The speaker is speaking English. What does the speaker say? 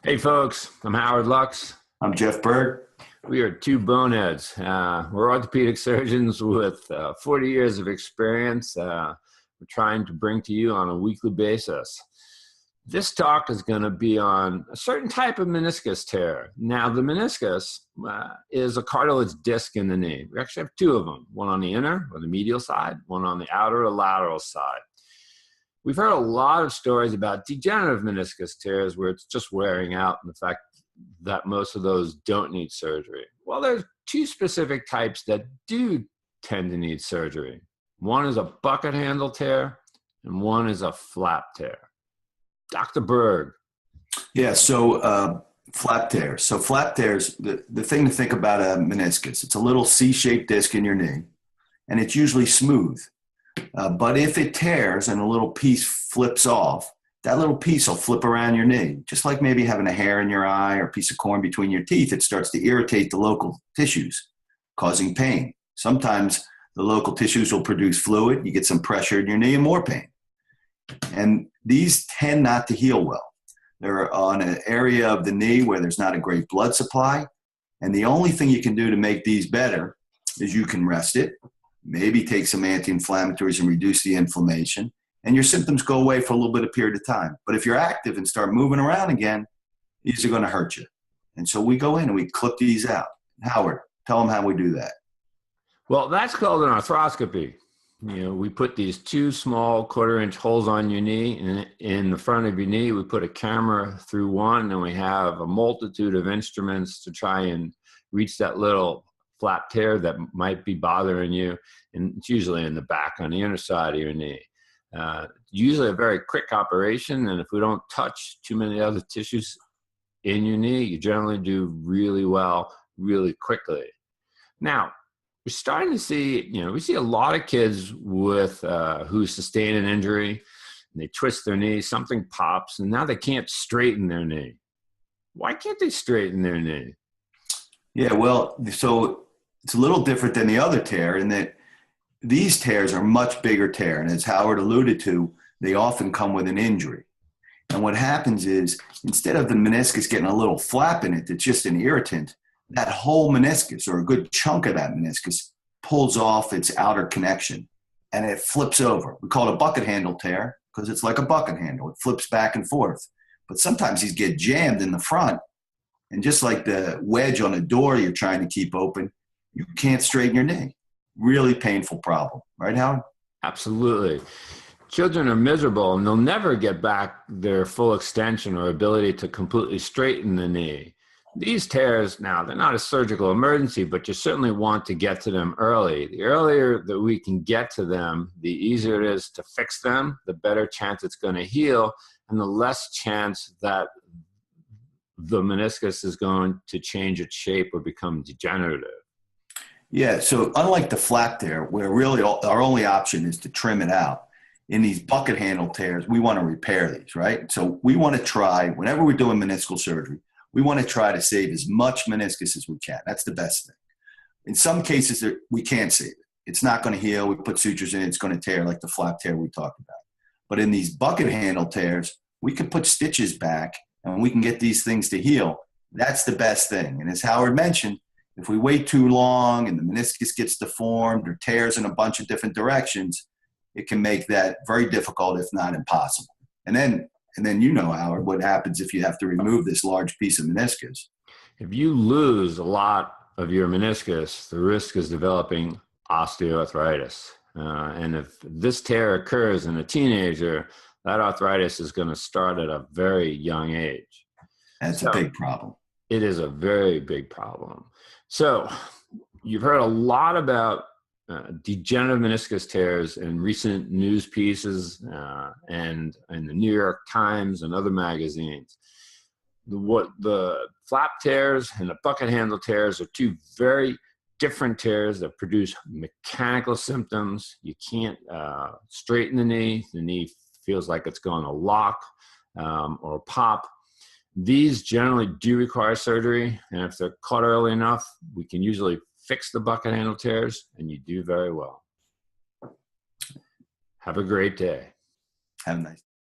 Hey folks, I'm Howard Lux. I'm Jeff Berg. We are two boneheads. We're orthopedic surgeons with 40 years of experience. We're trying to bring to you on a weekly basis. This talk is going to be on a certain type of meniscus tear. Now, the meniscus is a cartilage disc in the knee. We actually have two of them, one on the inner or the medial side, one on the outer or lateral side. We've heard a lot of stories about degenerative meniscus tears where it's just wearing out, and the fact that most of those don't need surgery. Well, there's two specific types that do tend to need surgery. One is a bucket handle tear, and one is a flap tear. Dr. Berg. Yeah, so flap tears. So flap tears, the thing to think about a meniscus, it's a little C-shaped disc in your knee, and it's usually smooth. But if it tears and a little piece flips off, that little piece will flip around your knee. Just like maybe having a hair in your eye or a piece of corn between your teeth, it starts to irritate the local tissues, causing pain. Sometimes the local tissues will produce fluid. You get some pressure in your knee and more pain. And these tend not to heal well. They're on an area of the knee where there's not a great blood supply. And the only thing you can do to make these better is you can rest it, maybe take some anti-inflammatories and reduce the inflammation, and your symptoms go away for a little bit of period of time. But if you're active and start moving around again, these are going to hurt you. And so we go in and we clip these out. Howard, tell them how we do that. Well, that's called an arthroscopy. We put these two small quarter-inch holes on your knee, and in the front of your knee, we put a camera through one, and we have a multitude of instruments to try and reach that little flap tear that might be bothering you, and it's usually in the back on the inner side of your knee. Usually a very quick operation, and if we don't touch too many other tissues in your knee, you generally do really well, really quickly. Now, we're starting to see, we see a lot of kids with who sustain an injury, and they twist their knee, something pops, and now they can't straighten their knee. Why can't they straighten their knee? Yeah, well, so it's a little different than the other tear in that these tears are much bigger tear. And as Howard alluded to, they often come with an injury. And what happens is instead of the meniscus getting a little flap in it that's just an irritant, that whole meniscus or a good chunk of that meniscus pulls off its outer connection and it flips over. We call it a bucket handle tear because it's like a bucket handle. It flips back and forth. But sometimes these get jammed in the front. And just like the wedge on a door you're trying to keep open, you can't straighten your knee. Really painful problem. Right, Howard? Absolutely. Children are miserable, and they'll never get back their full extension or ability to completely straighten the knee. These tears, now, they're not a surgical emergency, but you certainly want to get to them early. The earlier that we can get to them, the easier it is to fix them, the better chance it's going to heal, and the less chance that the meniscus is going to change its shape or become degenerative. Yeah, so unlike the flap tear, where really our only option is to trim it out, in these bucket handle tears, we want to repair these, right? So we want to try, whenever we're doing meniscal surgery, we want to try to save as much meniscus as we can. That's the best thing. In some cases, we can't save it. It's not going to heal. We put sutures in it, it's going to tear like the flap tear we talked about. But in these bucket handle tears, we can put stitches back and we can get these things to heal. That's the best thing. And as Howard mentioned, if we wait too long and the meniscus gets deformed or tears in a bunch of different directions, it can make that very difficult, if not impossible. And then Howard, what happens if you have to remove this large piece of meniscus? If you lose a lot of your meniscus, the risk is developing osteoarthritis. And if this tear occurs in a teenager, that arthritis is going to start at a very young age. That's a big problem. It is a very big problem. So you've heard a lot about degenerative meniscus tears in recent news pieces and in the New York Times and other magazines. The flap tears and the bucket handle tears are two very different tears that produce mechanical symptoms. You can't straighten the knee. The knee feels like it's going to lock or pop. These generally do require surgery, and if they're caught early enough, we can usually fix the bucket handle tears, and you do very well. Have a great day. Have a nice day.